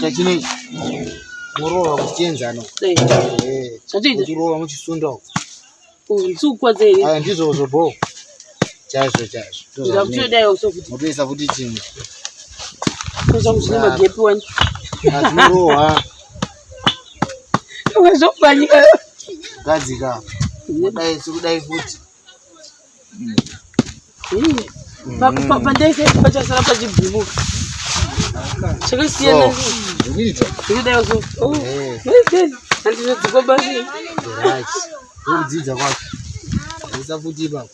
Tachine morowa kuchenzana. Chatirowa muchisunda. Unsukwa zeri. Ndizo bo. Chazo. Ndakutodayo sokuti. Mupesa kuti chini. Kuza kushima gepi wani. Morowa. Wazofanyika. Gadzika. Kudai futi. Pandaise pachasara pachibhuku. Chakasiyana. Ndidayo so. Handinodzikwa basi. Right. Udzidza kwako. Usafuti baba.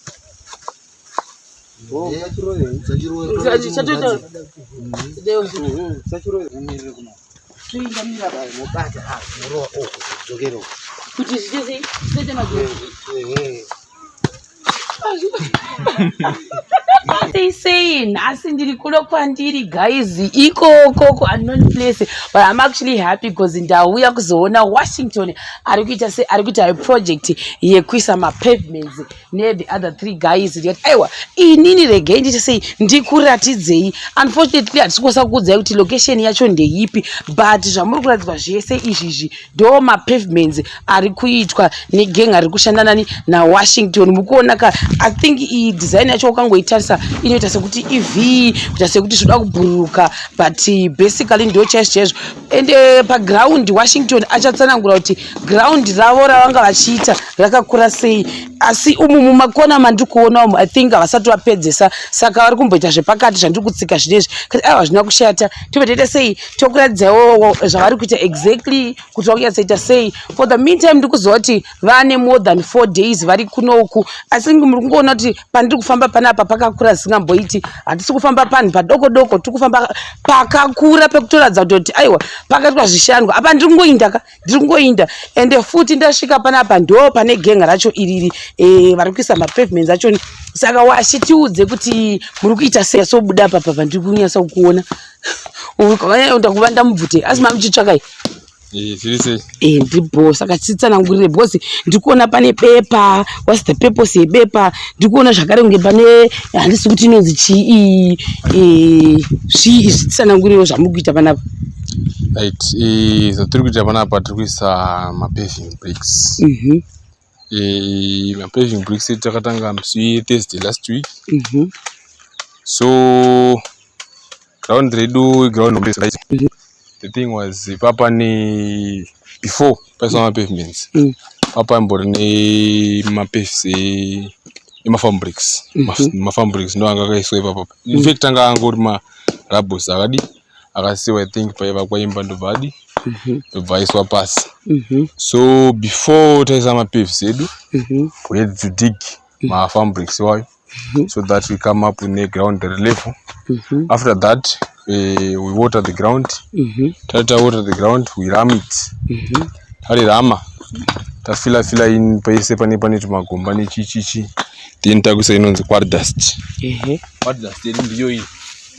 They saying asindiri kulo kwandiri guys ikoko unknown place, but I'm actually happy because ndauya kuzoona Washington arikuita a project yekuisa ma pavements near the other 3 guys. Aiwa inini rege nditi sei ndikuratidzei. Unfortunately hatikosa kukudzai kuti location yacho ndeipi, but zvamuri kuradzwa zvese izvizvi ndo ma pavements ari kuitwa negang ari kushandana na Washington. Mukuona ka I think I design yacho ukangoitarisa inoita sekuti EV kuita sekuti zvoda kubhuruka, but basically ndo chaizvo. And pa ground Washington achatsanangura kuti ground ravo ravanga vachiita rakakura sei, asi umu mumakona mandikuona umu I think havasati vapedzesa, saka vari kumboita zvepakati zvandiri kutsika zvinezvi kuti aiwa zvina kushata tobetoita sei tokuradzawo zvavari kuita exactly kuti vakunyatsoita sei. For the meantime ndiri kuziva kuti vane more than 4 days vari kunoku, asi muri kungoona kuti pandiri kufamba panapa pakakura zisingamboiti. Hatisi kufamba panhu padoko doko, tiri kufamba pakakura pekutoradza kuti aiwa pakaitwa zvishandwa. Apa ndiri kungoinda ende futi ndasvika panapa ndo pane genga racho iriri vari kuisa ma pavements acho. Saka washitiudze kuti muri kuita sei sobuda apa pandiri kunyasa kuona ukavaenda kuvanda mubvute asi mamuchitsvakai ndiribo. Saka chitsanangurire because ndikuona pane bepa. What's the purpose yebepa? Ndikuona zvakare kunge pane handisi kuti inonzi chii zvitsanangurire zvamuri kuita panapa. Right. Tiri kuita panapa tiri kuisa ma paving bricks. Ma paving bricks takatanga musi Thursday last week. So ground redu ground right. The thing was papa ni before paisa ma pavements. Papa mbori ni ma paves ma farm bricks. Ma farm bricks ndo anga kaiswa papa. In fact anga angori ma rabos akadi akasiwa I think paiva kwaimba ndobadi vaiswa pasi. So before taisa ma paves edu we had to dig ma farm bricks wayo so that we come up with a ground level. After that we water the ground. Tata water the ground, we ram it. Hari rama tafila in paise pane tumagomba nechichichi then takuisa inonzi quad dust. Quad dust ndiyo iyi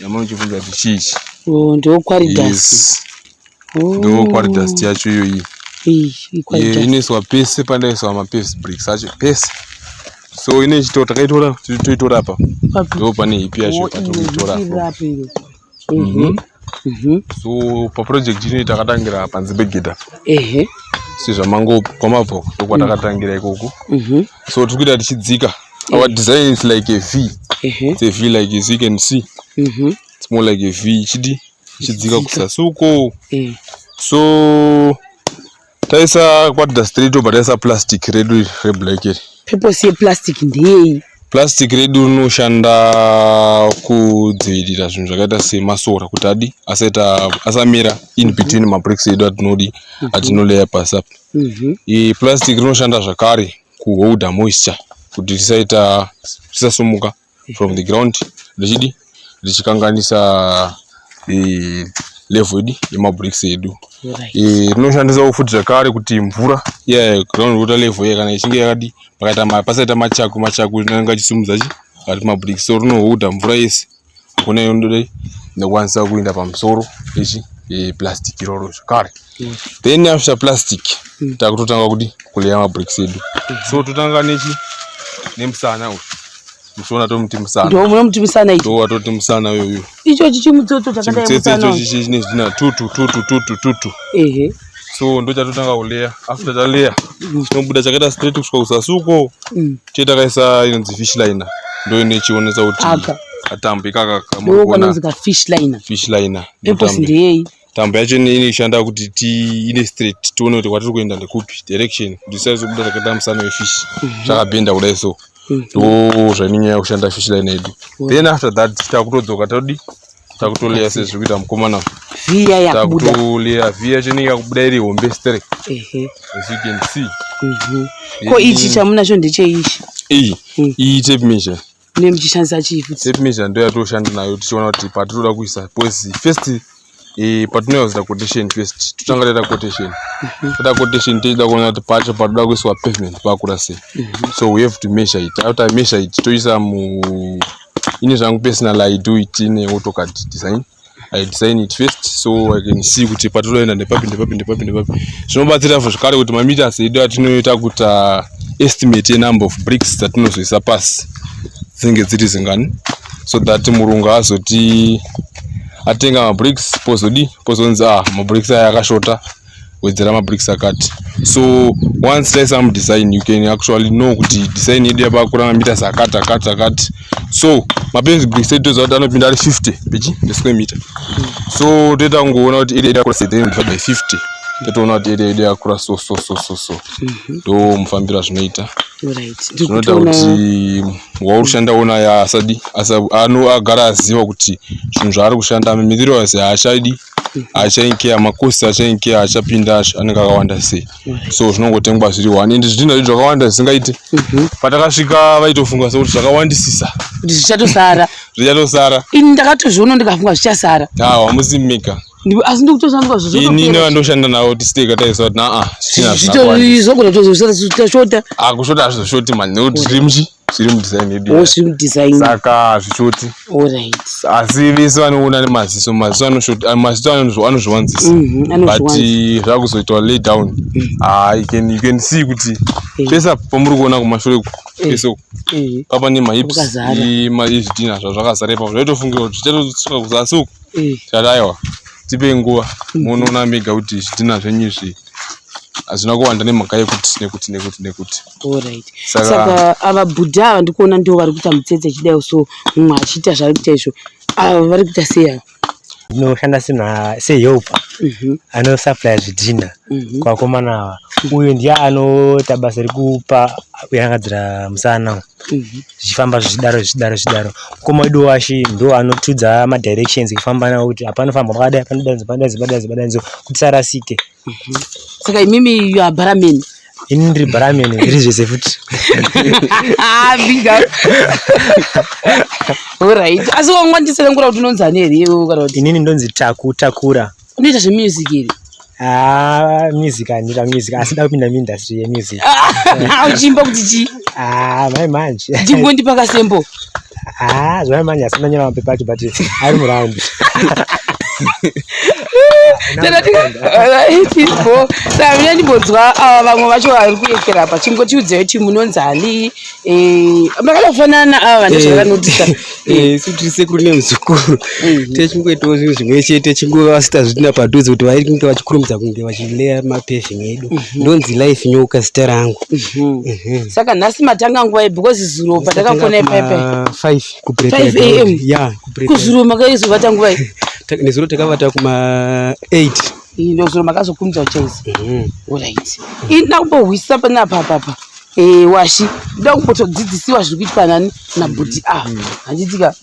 yamunokubvunza kuti chichi. Ndo quad dust. Ndo quad dust yacho iyo iyi inoiswa pese pandaiswa ma paves bricks acho pese. So ine chito takaitora toitora apa ndo pane ipi yacho patoitora apa. So pa project ino takatangira panze begeda. Si zvamango kwamapo ndokwatakatangira ikoko. So tiri kuita tichidzika. Our design is like a V. It's a V like as you can see. It's more like a V chidzika kusasuko. So taisa kwata straight over taisa plastic redu reblack. Purpose ye plastic ndei. Plastic redu unoshanda kudzivirira zvinhu zvakaita semasora kuti adi asamira in between ma bricks edu atinoleya pasi apa. Plastic rinoshanda zvakare kuhold moisture kuti risasumuka from the ground richikanganisa level yema bricks edu. Rinoshandisa futi zvakare kuti mvura ground water level kana ichinge yakadi pasaita machaku inenge ichisimudza ari ma bricks, so rinoholda mvura yese kuna yondodai nekwanisa kuenda pamusoro plastic iroro zvakare. Then after plastic takutotanga kuti kuleya ma bricks edu. So totanga nemusana uyu muchiona tomuti musana ndo muna muti musana ichi ndo watoti musana yoyo icho chichimutsoto chakadai musana icho chine zvina tutu ehe so ndo chatotanga kuleya after taleya chinobuda chakaita straight kusvika kusasuko chetakaisa inonzi fish liner ndo inechionesa kuti atambo ikaka ndo kanonzi fish liner purpose ndeyei tambo yacho inoshanda kuti ine straight tione kuti kwatiri kuenda ndekupi direction kuti isaizobuda chakaita musana wefish chakabhenda kudai so ndo zvainyanya kushanda fish liner yedu then after that takutodzoka takutoleya sezviri kuita mukomana via yakubuda takutoleya via yacho inenge yakubuda iri hombe straight as you can see ko ichi chamunacho ndecheichi iyi tape measure nemuchishandisa chifu tape measure ndo yatoshanda nayo tichiona kuti patinoda kuisa pozi first patinoyazita quotation first totangalira quotation toda quotation tichida kuona kuti pacho patoda kuiswa pavement pakura sei so we have to measure it after measure it toisa ine zvangu personal I do it in AutoCAD design. I design it first so I can see kuti patinoenda nepapi zvinobatsira zvakare kuti mameters edu atinoita kuti estimate number of bricks dzatinozoisa pasi dzinenge dziri zingani so that murungu azoti atenga mabricks pozonzi mabricks aya akashota wedzera mabricks akati so once there is some design you can actually know kuti design yedu yapakura mameters akati so mabasic bricks edu zoti anopinda ari 50 per square meter so toita kungoona kuti area yakura 7 by 50 totoona kuti area yakura so ndo mufambira zvinoita zvinoita kuti waushanda ona yaasadi agara aziva kuti zvinhu zvaari kushanda materials haachadi achainkeya makosi achainkeya achapinda anenge akawanda sei so zvinongotengwa zviri 1 ende zvidhina zvedu zvakawanda zvisingaiti patakasvika vaitofunga sekuti zvakawandisisa kuti zvichatosara ini ndakatozviona ndikafunga zvichasara wamusimika asi ndikutoshandwa inini vandoshanda nawo tisiteka taisa kuti zvogona tozosashota kushota hazvizoshoti mani nekuti zviri mudesign yedu saka hazvishoti asi vese vanoona nemaziso maziso anozviwanzisa but zvakuzoitwa lay down you can see kuti pesa pamuri kuona kumashure peso papa nemahips ezvidhina zvazvakazara ipapo zvaitofungira kuti zvichatosuka kuzasuku chadaiwa tipe nguva munoona mega kuti zvidhina zvenyu izvi hazvina kuwanda nemhaka yekuti saka ava budha ava ndikuona ndo vari kuita mutsetse chidai so mumwe achiita zvari kuita izvo ava vari kuita sei inoshanda sehelpa anosupply zvidhina kwakomana ava uyu ndiye anoita basa rekupa kuyangadzira musana zvichifamba zvichidaro mukoma wedu washi ndo anotudza madirections kufamba nawo kuti apanofamba pakadai panodanzi kuti sarasike saka imimi you are baramen ini ndiri baramen ndiri zvese futi big up alright asi wangwandisira ngura kuti unonzani here kana kuti inini ndonzi takura unoita zvemusic here music andita music asi da kupinda muindustry yemusic uchimba kuti chi mai manje ndingondipa kasembo zvai manje asina nyora mapepa acho but ari muraundi mina ndimbonzwa ava vamwe vacho vari kuekera pa chingotiudzewo kuti munonzani makatofanana ava vane zvakanotisa tiri sekuru nemuzukuru techingoitawo zvinhu zvimwe chete chinguvasita zvidhina padhuze kuti vari kunge vachikurumidza kunge vachileya mapaving edu ndonzi life nyoka zita rangu saka nhasi matanga nguva because zuro patakakona ipaipai 5 am kuzuro makaizovata nguva iyi nezuro takavata kuma 8 ndo zuro makazokumidza uchaisi alright ndakumbohwisa panapapapa washi ndoda kumbotodzidzisiwa zviri kuitwa nani nabhudhi handitika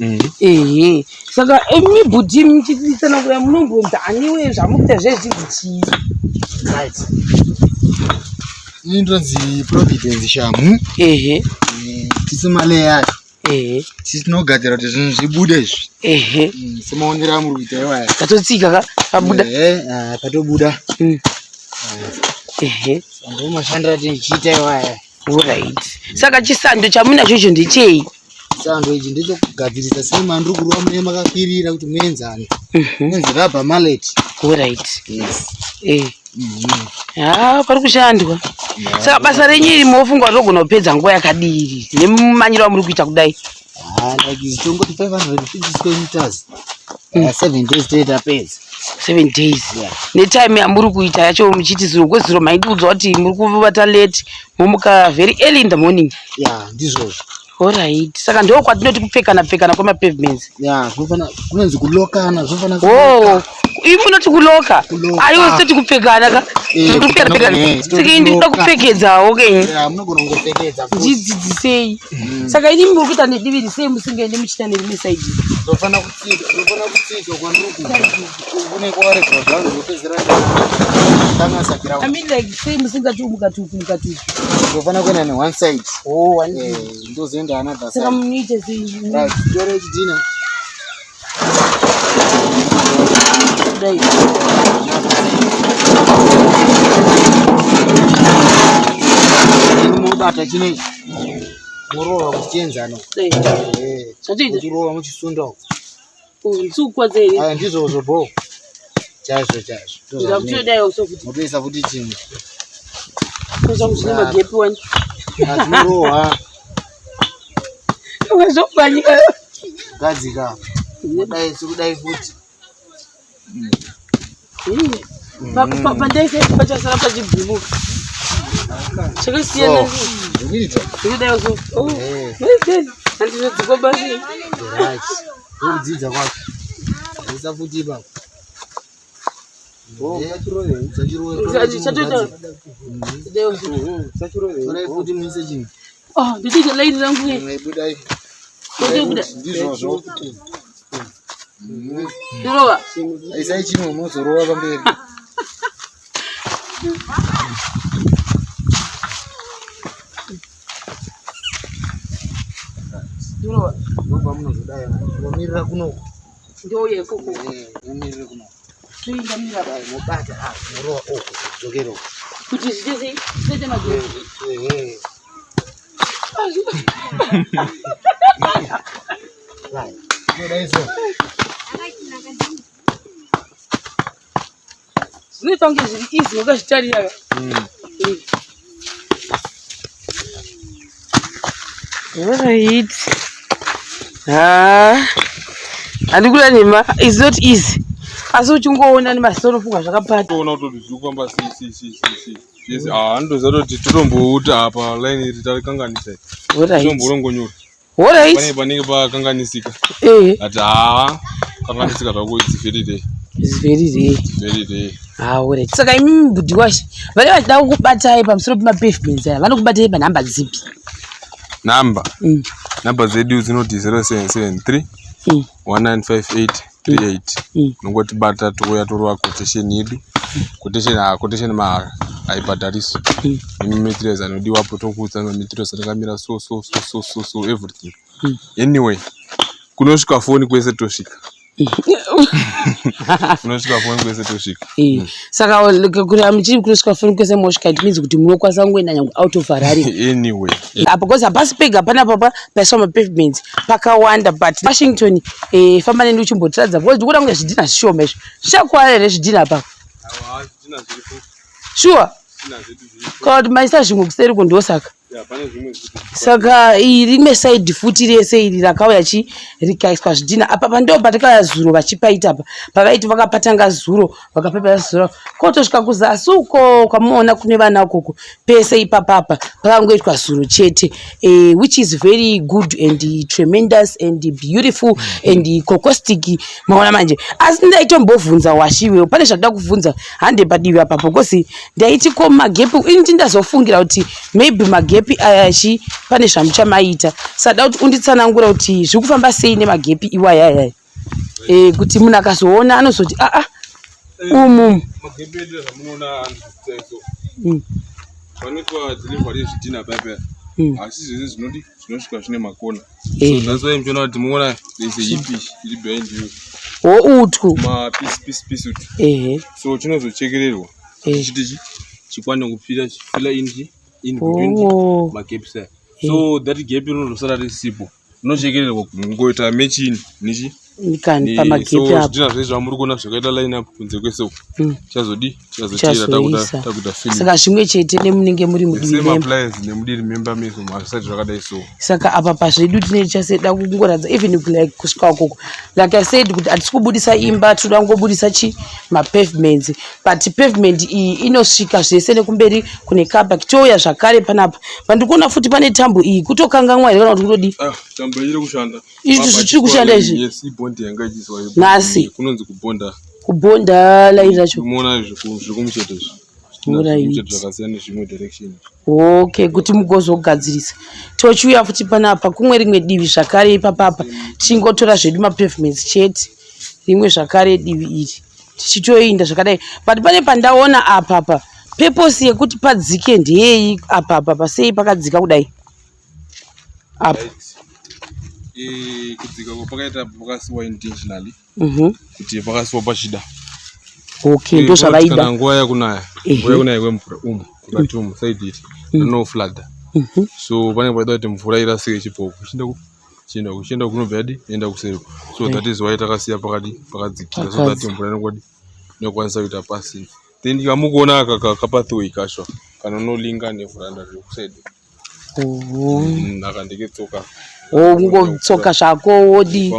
saka mibhudhi muchitidzana kuya munombonzaniwe zvamukuita zvezvidzichii ini ndonzi Providence Shamu tisimaleya tinogadzira kuti zvinhu zvibude izvi semaonera muri kuita iwaya tatotsika pabuda patobuda ndo mashandira tichiita iwaya alright saka chisando chamunacho icho ndechei sando ichi ndechokugadzirisa sei mandiri kurova mune makakwirira kuti muenzane inonzi rubber mallet alright pari kushandwa saka basa renyu iri mofungwa rogona kupedza nguva yakadiri nemumanyiro amuri kuita kudai like zichongoti 550 square meters. 7 days straight apedza. 7 days. Yeah. Netime yamuri kuita yacho muchiti 0 kweziro maindudza kuti muri kuvata late momuka very early in the morning. Yeah, ndizvozvo. Alright. Saka ndo kwatinoti kupfekana kwama pavements. Yeah, kunonzi kulokana zvofana. Oh, imunoti kuloka. Aiwa soti kupfekana ka. Kupfekana. Saka indi kuda kupfekedzawo ke. Yeah, munogona kungopfekedza. Dzidzisei. Saka ini muri kuita nediviri sei musingaende muchita nerime side. Ndofana kutsika kwanuku. Kune kware zvazvo zvopedzera. Tanga sakira. I mean like sei musingati mukatuku. Ndofana kuenda ne one side. Oh, one side. Ndozoenda another side. Saka muite sei. Right, tore chidina. Dai. Mubata chine. Murova kuchenzano. Dai. Chatoita. Murova muchisunda. Ntsukwa dzei. Ah, ndizvo bo. Chazvo. Ndakutodayo sokuti. Mupesa futi chimwe. Kuza kuchine magepi wani. Azviroha. Wazofanyika. Gadzika. Kudai futi. Pandaise pachasara pachibhimuka. Chakasiyana. Ndikudayo so. Oh. Handinodzikwa basi. Right. Kudzidza kwako. Ndisa futi baba. Oh, chatoita. Ndikudayo so. Kudai futi muise chimwe. Oh, ndikuita laini rangu ye. Budai. Ndizvozvo. Ndorova. Aisai chimwe muzorova pamberi. Ndorova. Ndobva munozodai. Mumirira kuno. Ndoye koko. Mumirira kuno. Tuinda mira ba. Mubata murova dzokero. Kuti zvitese sete magepi. Right. Kudai so. Zvinoita kunge zviri easy wakazvitarira. Alright. Handikuda nema. It's not easy. Asi uchingoona nemasoro funga zvakapata. Toona kuti zvikufamba yes, andoziva kuti totombouta apa line iri tarikanganisa. Totomborongonyora. Alright. Panenge pakanganisika. Ati kanganisika zvako it's very day. Alright. Saka imi mbudhi washe vane vachida kukubatai pamusoro pemapavements aya vanokubatai panhamba dzipi? Namba dzedu dzinoti 0773 195838. Nongotibata touya torova quotation yedu. Quotation mara haibhadhariswi. Materials anodiwapo tokuudza materials atakamira so everything. Anyway, kunosvika foni kwese tosvika. Kunosvika foni kwese tosvika. Saka kuti muchiri kunosvika foni kwese mosvika it means kuti munokwanisa kungoenda nyange out of Harare. Anyway. Because hapasi pega panapa paiswa mapavements pakawanda but Washington famba neni uchimbotiradza because ndikuda kunge zvidhina zvishoma izvo. Zvichakwara here zvidhina apapo? Sure. Kana kuti maisa zvimwe kuseri kundosaka. Saka rimwe side futi rese iri rakauya rikaiswa zvidhina apa pando patakauya zuro vachipaita apa pavaiti vakapatanga zuro vakapepa zuro kotosvika kuzasi uko kwamuona kune vana ukoko pese ipapapa pakangoitwa zuro chete which is very good and tremendous and beautiful and cocostic maona manje. Asi ndaitombouvhunza washiwewo pane zvatoda kuvhunza hande padivi apapo kosi ndaiti ko magepi ini ndazofungira kuti maybe magepi ayashi pane zvamuchamaita sada kuti unditsanangura kuti zviri kufamba sei nemagepi iwaya kuti munhu akazoona anozoti umu magepi edu zvamunoona anzvitsaiso vanoitwa delivery yezvidhina paipa asi zvese zvinosvika zvine makona so that's why muchiona kuti muona there is a hipish iri behind you utwu mapiece utwu so chinozochekererwa chiti chikwane kufila in between magepi saya so that gap inozosara risipo rinochekererwa kungoita mechini nichi Nikani pamagepi so apo. zvidhina zvese zvamuri kuona zvakaita line up kunze kwese chazotira takuda Saka zvimwe chete nemunenge muri mudivi memba. appliance nemudiri member meso mazvisati zvakadai so. Saka apa pazvedu tine chaseda kungoradza even like kusvika ukoko. Like I said kuti hatisi kubudisa imba toda kungobudisa mapavements. But pavement iyi inosvika zvese nekumberi kune kabaki touya zvakare panapa. Pandikuona futi pane tambo iyi kutokanganwa here kana kuti kutodi. Tambo iri kushanda. Izvi zvichiri kushanda izvi. Yes, ibhondi yanga ichiswa. Nasi. Kunonzi kubhonda. Kubhonda laini racho. Muona zvekumucheto izvi. Zvakasiyana nezvimwe direction. Okay, kuti mugozogadzirisa. Tochiuya futi panapa kumwe rimwe divi zvakare ipapapa. Tingotora zvedu mapavements chete. Rimwe zvakare divi iri. Tichitoenda zvakadai. But pane pandaona apapa. Purpose yekuti padzike ndeyei apapa pasei pakadzika kudai. Apa. Kudzika kwapakaita pakasiwa intentionally. Kuti pakasiwa pachida. Okay, ndo zvavaida. Kana nguva yakunaya kwemvura ukati side iri no flood. So pane paida kuti mvura irasike chipopo chienda kunobva yadi enda kuseri. So that is why takasiya pakadzikira so that mvura inokwanisa kuita passing. Then ikamukuona kapathway kasho kana nolinga nevhuranda riri kuside. Nakandiketsoka. Ngotsoka zvako wodi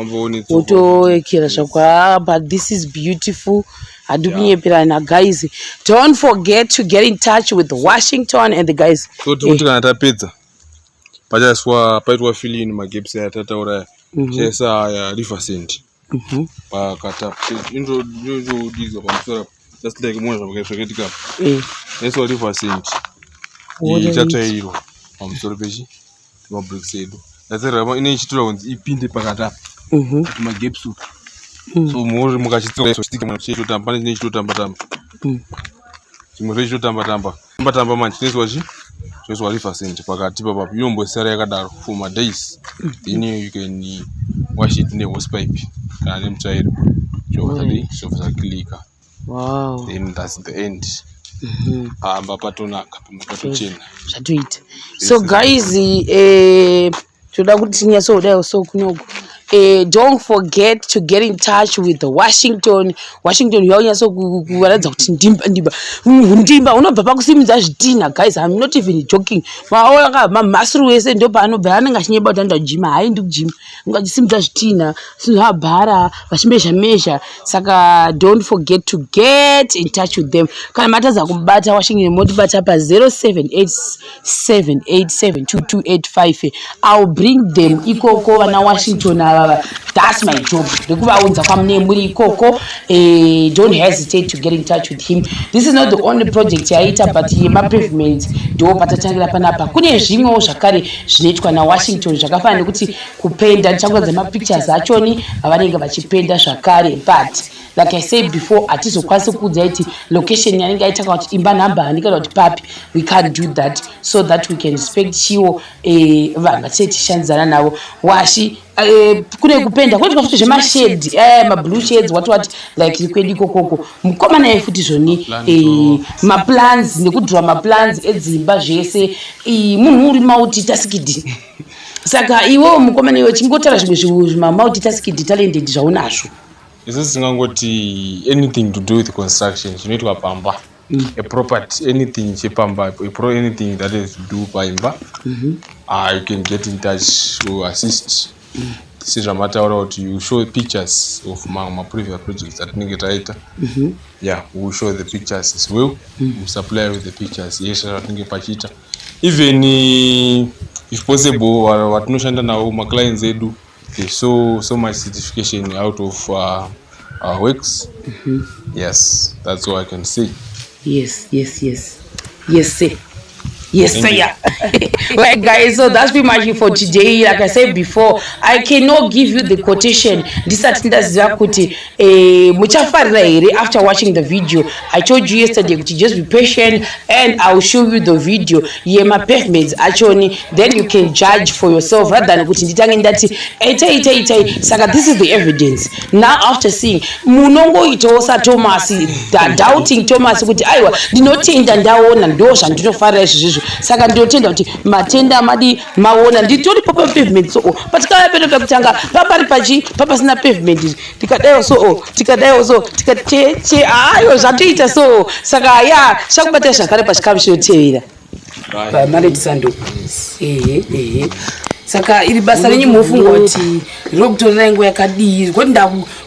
wotoekera zvako. But this is beautiful. Adukunyepirana guys. Don't forget to get in touch with Washington and the guys. So tikuti kana tapedza paitwa fill in magaps atataura chesa ya Riverside. Pakata introduce pamusoro just like mona zvakaita. Eso Riverside. Ichatairo pamusoro pechi mabricks edu. Lazera ine chitura kunzi ipinde pakata. Magaps. So more mukachitsoka so stick machito tamba ne chito tamba. Chimwe chito tamba manje nezwachi. Zvozwa Riverside pakati papa yombosara yakadaro for my days. Then you can wash it in the hose pipe. Kana nemtsvairo. Zvofa klika. Wow. Then that's the end. Amba patonaka pamatochena. Zvatoita. So guys, toda kuti tinyasodayo so kunoko. Don't forget to get in touch with Washington. Washington yaunyaso kuwaradza kuti ndimba unobva pakusimudza zvidhina guys. I'm not even joking. Maoya mamasuru wese ndo paanobva anenge achinyeba kuti andajima hai ndi kujima ngachisimudza zvidhina sinhabhara vachimezha. Saka don't forget to get in touch with them. Kana mataza kubata Washington motibata pa 0787872285. I'll bring them ikoko vana Washington. That's my job. Don't hesitate to get in touch with him. This is not the only project yaita, but my pavement ndo patatangira panapa. Kune zvimwewo zvakare zvinoitwa na Washington zvakafanana nekuti kupenda ndichangwadza mapictures achoni avanenge vachipenda zvakare. But like I said before, atizokwanisa kuudza kuti location yanenge aita kuti imba number anika kuti papi. We can't do that so that we can respect chiwo vanhu vatishandzana navo. Washi kune kupenda kwati kwafuti zvemashedi mablue shades what like liquid kokoko mukomana yefuti zvoni maplans nekudhura maplans edzimba zvese munhu uri multitasked. Saka iwewo mukomana iwe chingotara zvimwe multitasked talented zvaunazvo. Isi singangoti anything to do with construction zvinoitwa pamba. A property, anything chepamba, anything that is to do paimba. You can get in touch to assist. This is a matter of you show pictures of my previous projects that Nigetaita. Yeah, we will show the pictures as well. We supply with the pictures. Yes, I think Pachita. Even if possible, what no shanda now my clients they do. They so much certification out of our works. Yes, that's all I can say. Yes, sir. Yes, sir. Yeah. Right, guys, so that's pretty much it for today. Like I said before, I cannot give you the quotation. This is after watching the video. I told you yesterday to just be patient and I'll show you the video. Yeah, my pavements actually, then you can judge for yourself rather than putting that. Saka, this is the evidence. Now, after seeing Munongo itosa Thomas, doubting Thomas, would I did not change and down and those and do not fire. izvozvo. Saka ndotenda kuti matenda madi maona nditori papa pavement so patikava pedo pekutanga papari pachi papasina pavement tikadaiwo so tikateche ayo zvatoita so saka ya shakubata zvakare pachikamu chinotevera pamaleti sando saka iri basa renyu munofunga kuti rinokutorera nguva yakadii kuti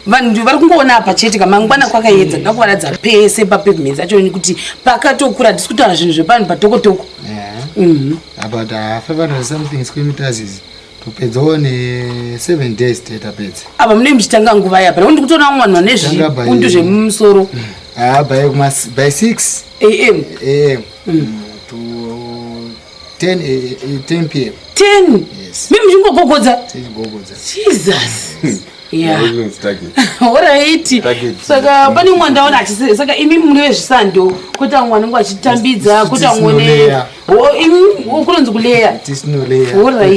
vanhu vari kungoona apa chete kamangwana kwakaedza ngakuvaradza pese papavement acho kuti pakatokura hatisi kutaura zvinhu zvepanhu patokotoko about 500 something square meters topedzawo ne7 days tetapedza apa mune muchitanga nguva yapa nekuti kutoona vanhu vanezviundu zvemumusoro by 6 am to 10 p.m. 10 Yes. mimi muchingogogodza Tichigogodza. Jesus yeah Target. alright saka pane mwana ndaona achise saka imi muri vezvisando kuti amwe ngo achitambidza kuti amwe ne imi kunonzi kuleya Tisinoleya. alright